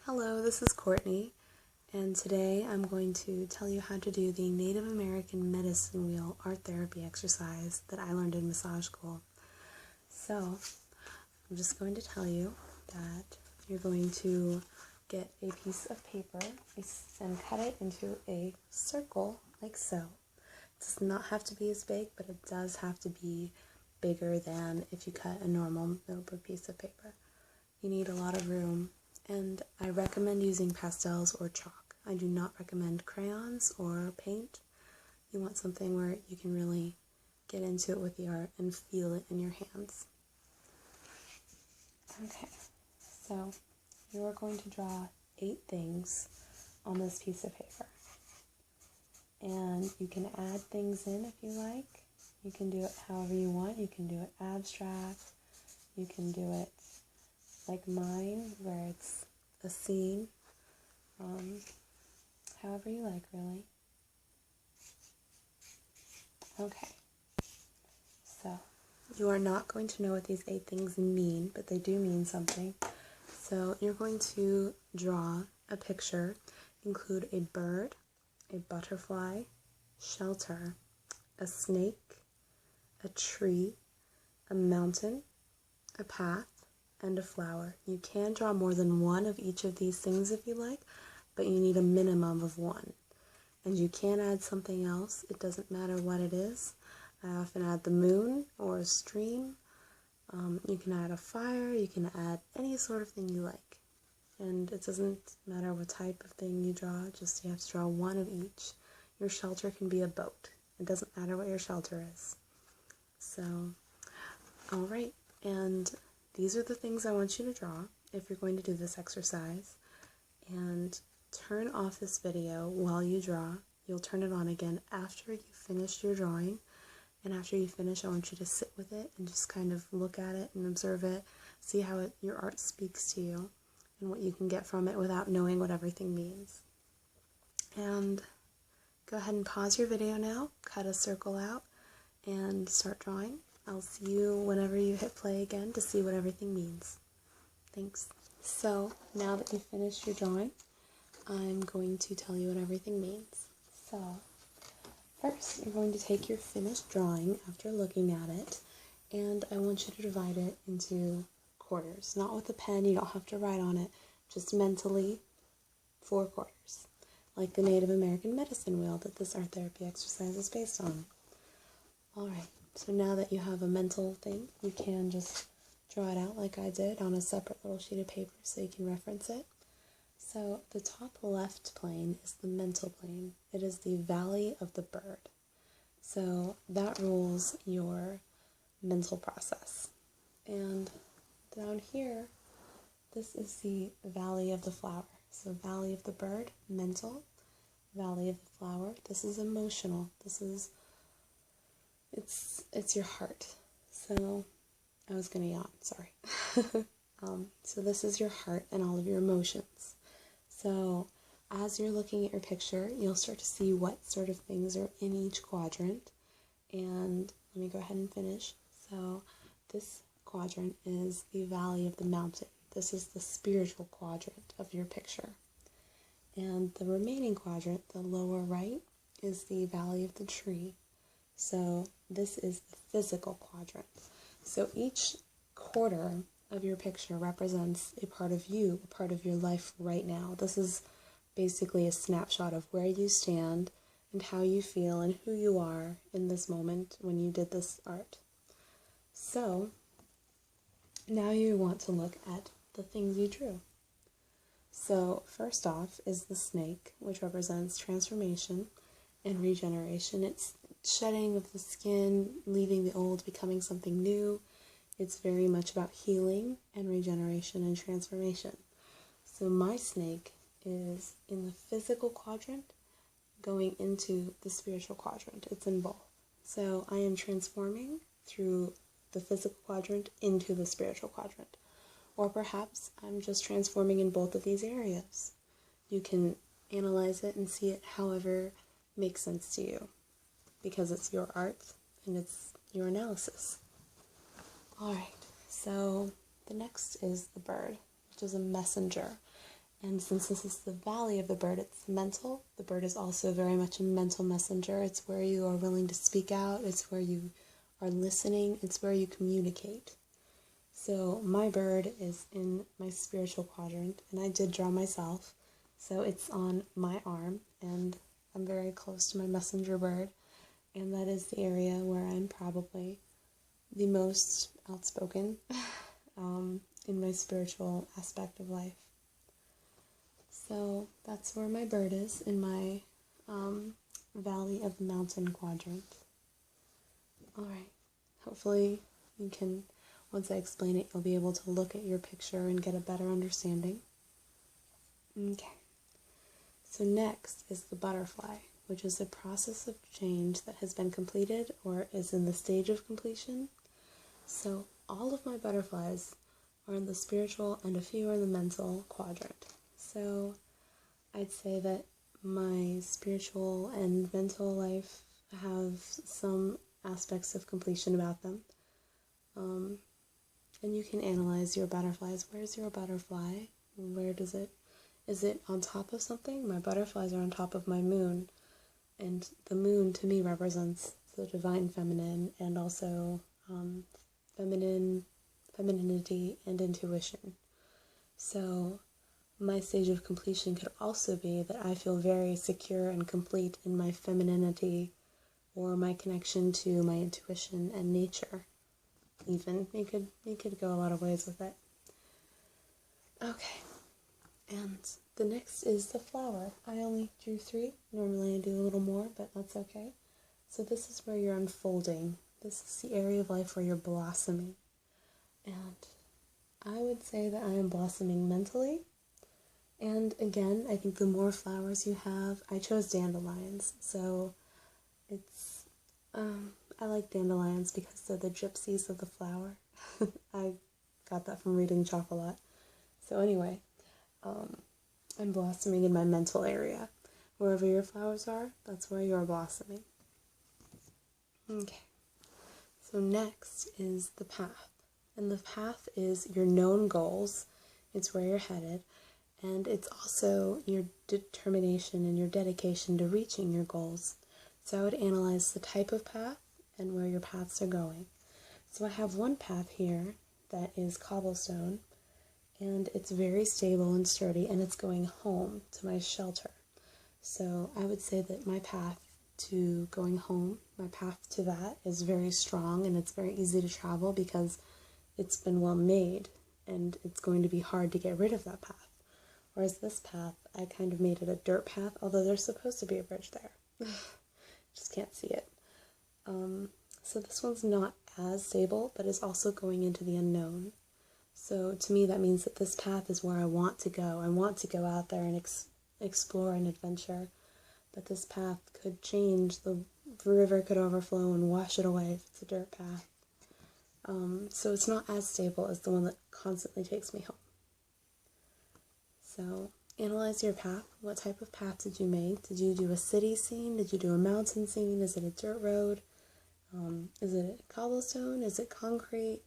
Hello, this is Courtney, and today I'm going to tell you how to do the Native American medicine wheel art therapy exercise that I learned in massage school. So, I'm just going to tell you that you're going to get a piece of paper and cut it into a circle like so. It does not have to be as big, but it does have to be bigger than if you cut a normal notebook piece of paper. You need a lot of room, and I recommend using pastels or chalk. I do not recommend crayons or paint. You want something where you can really get into it with the art and feel it in your hands. Okay, so you are going to draw 8 things on this piece of paper. And you can add things in if you like. You can do it however you want. You can do it abstract. You can do it like mine, where it's a scene. However you like, really. Okay. So, you are not going to know what these 8 things mean, but they do mean something. So, you're going to draw a picture, include a bird, a butterfly, shelter, a snake, a tree, a mountain, a path, and a flower. You can draw more than one of each of these things if you like, but you need a minimum of 1. And you can add something else. It doesn't matter what it is. I often add the moon or a stream. You can add a fire. You can add any sort of thing you like. And it doesn't matter what type of thing you draw, just you have to draw one of each. Your shelter can be a boat. It doesn't matter what your shelter is. So, alright, and these are the things I want you to draw if you're going to do this exercise. And turn off this video while you draw. You'll turn it on again after you finish your drawing. And after you finish, I want you to sit with it and just kind of look at it and observe it. See how your art speaks to you and what you can get from it without knowing what everything means. And go ahead and pause your video now, cut a circle out, and start drawing. I'll see you whenever you hit play again to see what everything means. Thanks. So, now that you've finished your drawing, I'm going to tell you what everything means. So, first you're going to take your finished drawing after looking at it, and I want you to divide it into quarters. Not with a pen, you don't have to write on it, just mentally 4 quarters. Like the Native American medicine wheel that this art therapy exercise is based on. Alright, so now that you have a mental thing, you can just draw it out like I did on a separate little sheet of paper so you can reference it. So the top left plane is the mental plane. It is the valley of the bird. So that rules your mental process. And down here, this is the valley of the flower. So valley of the bird, mental. Valley of the flower, this is emotional. This is, it's your heart. So, I was gonna yawn, sorry. So this is your heart and all of your emotions. So, as you're looking at your picture, you'll start to see what sort of things are in each quadrant. And let me go ahead and finish. So, this quadrant is the valley of the mountain. This is the spiritual quadrant of your picture. And the remaining quadrant, the lower right, is the valley of the tree. So this is the physical quadrant. So each quarter of your picture represents a part of you, a part of your life right now. This is basically a snapshot of where you stand and how you feel and who you are in this moment when you did this art. So now you want to look at the things you drew. So first off is the snake, which represents transformation and regeneration. It's shedding of the skin, leaving the old, becoming something new. It's very much about healing and regeneration and transformation. So my snake is in the physical quadrant going into the spiritual quadrant. It's in both. So I am transforming through the physical quadrant into the spiritual quadrant. Or perhaps I'm just transforming in both of these areas. You can analyze it and see it however makes sense to you, because it's your art and it's your analysis. Alright, so the next is the bird, which is a messenger. And since this is the valley of the bird, it's mental. The bird is also very much a mental messenger. It's where you are willing to speak out. It's where you are listening. It's where you communicate. So my bird is in my spiritual quadrant, and I did draw myself. So it's on my arm, and I'm very close to my messenger bird. And that is the area where I'm probably the most outspoken in my spiritual aspect of life. So that's where my bird is, in my Valley of the Mountain quadrant. Alright, hopefully you can, once I explain it, you'll be able to look at your picture and get a better understanding. Okay, so next is the butterfly, which is a process of change that has been completed or is in the stage of completion. So all of my butterflies are in the spiritual and a few are in the mental quadrant. So I'd say that my spiritual and mental life have some aspects of completion about them. And you can analyze your butterflies. Where's your butterfly? Where does it? Is it on top of something? My butterflies are on top of my moon. And the moon to me represents the divine feminine and also femininity and intuition. So my stage of completion could also be that I feel very secure and complete in my femininity or my connection to my intuition and nature. Even you could go a lot of ways with it. Okay, and the next is the flower. I only drew 3. Normally I do a little more, but that's okay. So this is where you're unfolding. This is the area of life where you're blossoming. And I would say that I am blossoming mentally. And again, I think the more flowers you have, I chose dandelions, so it's, I like dandelions because they're the gypsies of the flower. I got that from reading Chocolat. So anyway, I'm blossoming in my mental area. Wherever your flowers are, that's where you're blossoming. Okay, so next is the path. And the path is your known goals. It's where you're headed. And it's also your determination and your dedication to reaching your goals. So I would analyze the type of path and where your paths are going. So I have one path here that is cobblestone, and it's very stable and sturdy, and it's going home to my shelter. So I would say that my path to going home, my path to that is very strong, and it's very easy to travel because it's been well made, and it's going to be hard to get rid of that path. Whereas this path, I kind of made it a dirt path, although there's supposed to be a bridge there. Just can't see it. So this one's not as stable, but is also going into the unknown. So to me, that means that this path is where I want to go. I want to go out there and explore and adventure. But this path could change. The river could overflow and wash it away if it's a dirt path. So it's not as stable as the one that constantly takes me home. So analyze your path. What type of path did you make? Did you do a city scene? Did you do a mountain scene? Is it a dirt road? Is it cobblestone? Is it concrete?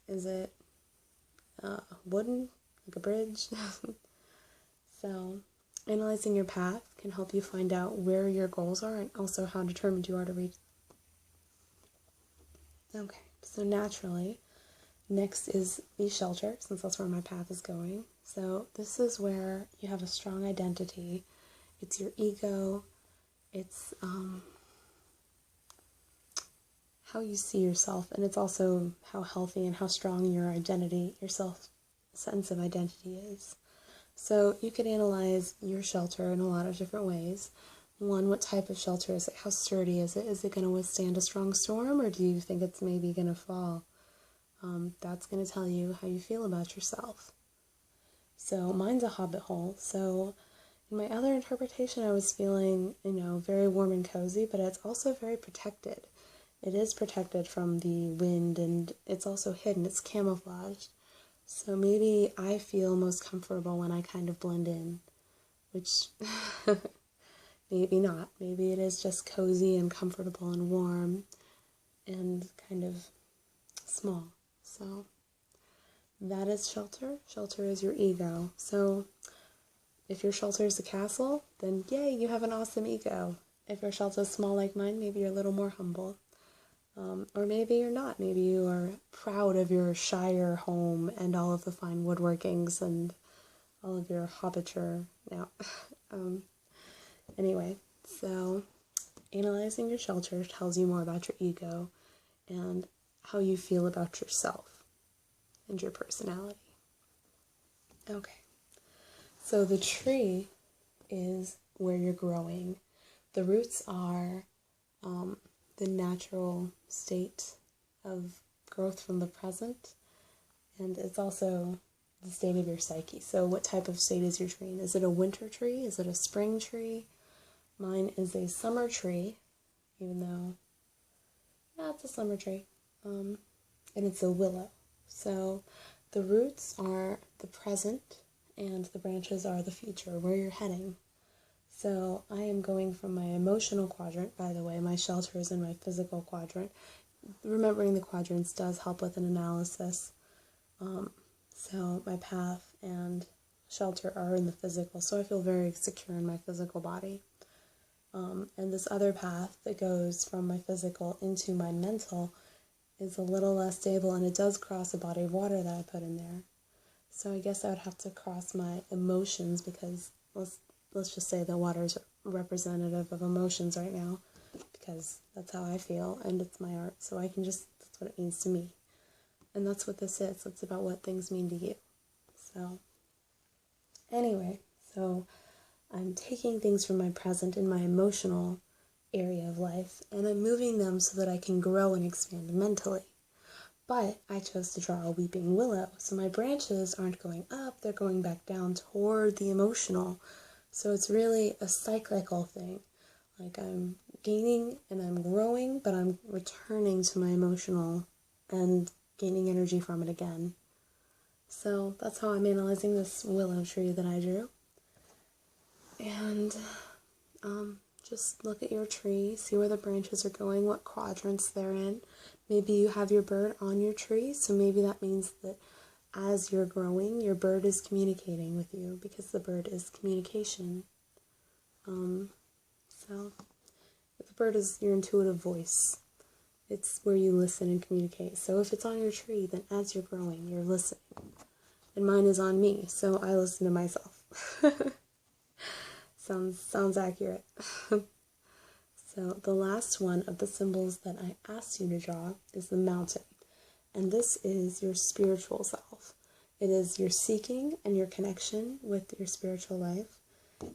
Is it wooden, like a bridge? So analyzing your path can help you find out where your goals are and also how determined you are to reach. Okay, so naturally, next is the shelter, since that's where my path is going. So this is where you have a strong identity. It's your ego. It's how you see yourself, and it's also how healthy and how strong your identity, your sense of identity is. So you could analyze your shelter in a lot of different ways. One, what type of shelter is it? How sturdy is it? Is it going to withstand a strong storm, or do you think it's maybe going to fall? That's going to tell you how you feel about yourself. So mine's a hobbit hole. So in my other interpretation, I was feeling, very warm and cozy, but it's also very protected. It is protected from the wind, and it's also hidden. It's camouflaged. So maybe I feel most comfortable when I kind of blend in, which maybe not. Maybe it is just cozy and comfortable and warm and kind of small. So that is shelter. Shelter is your ego. So If your shelter is a castle, then yay, you have an awesome ego. If your shelter is small like mine, maybe you're a little more humble. Or maybe you're not. Maybe you are proud of your Shire home and all of the fine woodworkings and all of your hobbiture. Now, anyway, so analyzing your shelter tells you more about your ego and how you feel about yourself and your personality. Okay, so the tree is where you're growing. The roots are the natural state of growth from the present, and it's also the state of your psyche. So what type of state is your tree? Is it a winter tree? Is it a spring tree? Mine is a summer tree, even though, yeah, it's a summer tree, and it's a willow. So the roots are the present, and the branches are the future, where you're heading. So I am going from my emotional quadrant. By the way, my shelter is in my physical quadrant. Remembering the quadrants does help with an analysis. So my path and shelter are in the physical, so I feel very secure in my physical body. And this other path that goes from my physical into my mental is a little less stable, and it does cross a body of water that I put in there. So I guess I would have to cross my emotions, because let's just say that water is representative of emotions right now, because that's how I feel, and it's my art, so that's what it means to me. And that's what this is. It's about what things mean to you. So, anyway, so I'm taking things from my present and my emotional area of life, and I'm moving them so that I can grow and expand mentally. But I chose to draw a weeping willow, so my branches aren't going up, they're going back down toward the emotional. So it's really a cyclical thing. Like, I'm gaining and I'm growing, but I'm returning to my emotional and gaining energy from it again. So that's how I'm analyzing this willow tree that I drew. And just look at your tree, see where the branches are going, what quadrants they're in. Maybe you have your bird on your tree, so maybe that means that as you're growing, your bird is communicating with you, because the bird is communication. So the bird is your intuitive voice. It's where you listen and communicate. So if it's on your tree, then as you're growing, you're listening. And mine is on me, so I listen to myself. Sounds accurate. So the last one of the symbols that I asked you to draw is the mountain. And this is your spiritual self. It is your seeking and your connection with your spiritual life.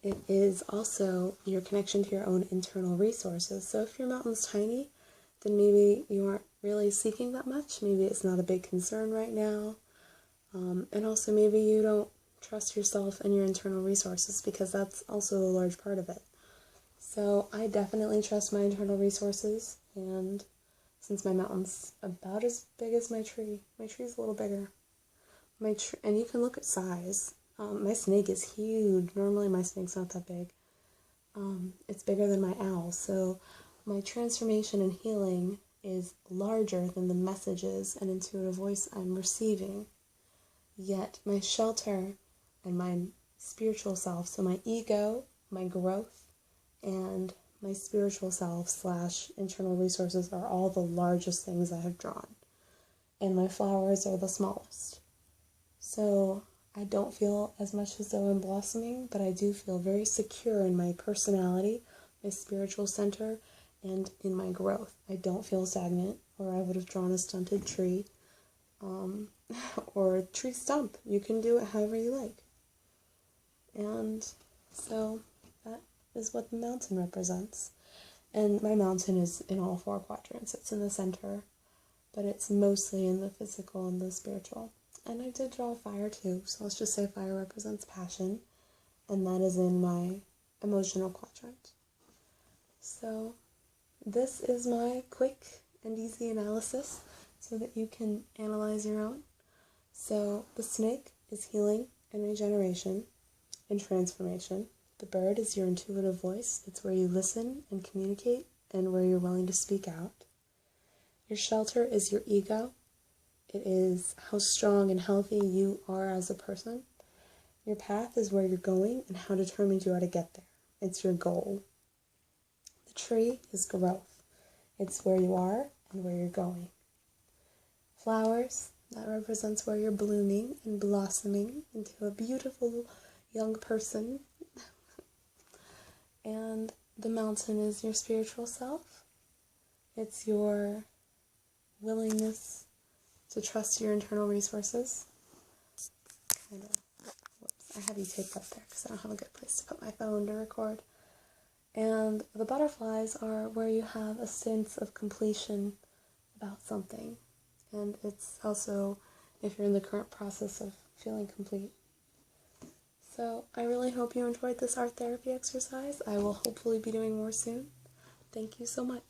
It is also your connection to your own internal resources. So if your mountain's tiny, then maybe you aren't really seeking that much. Maybe it's not a big concern right now. And also maybe you don't trust yourself and your internal resources, because that's also a large part of it. So I definitely trust my internal resources, and since my mountain's about as big as my tree's a little bigger. And you can look at size. My snake is huge. Normally my snake's not that big. It's bigger than my owl, so my transformation and healing is larger than the messages and intuitive voice I'm receiving. Yet my shelter and my spiritual self, so my ego, my growth, and my spiritual self / internal resources are all the largest things I have drawn. And my flowers are the smallest. So I don't feel as much as though I'm blossoming, but I do feel very secure in my personality, my spiritual center, and in my growth. I don't feel stagnant, or I would have drawn a stunted tree, or a tree stump. You can do it however you like. And so that is what the mountain represents. And my mountain is in all 4 quadrants. It's in the center, but it's mostly in the physical and the spiritual. And I did draw fire too, so let's just say fire represents passion, and that is in my emotional quadrant. So this is my quick and easy analysis so that you can analyze your own. So the snake is healing and regeneration and transformation. The bird is your intuitive voice. It's where you listen and communicate and where you're willing to speak out. Your shelter is your ego. It is how strong and healthy you are as a person. Your path is where you're going and how determined you are to get there. It's your goal. The tree is growth. It's where you are and where you're going. Flowers, that represents where you're blooming and blossoming into a beautiful young person. And the mountain is your spiritual self. It's your willingness to trust your internal resources. I have you taped up there because I don't have a good place to put my phone to record. And the butterflies are where you have a sense of completion about something. And it's also if you're in the current process of feeling complete. So I really hope you enjoyed this art therapy exercise. I will hopefully be doing more soon. Thank you so much.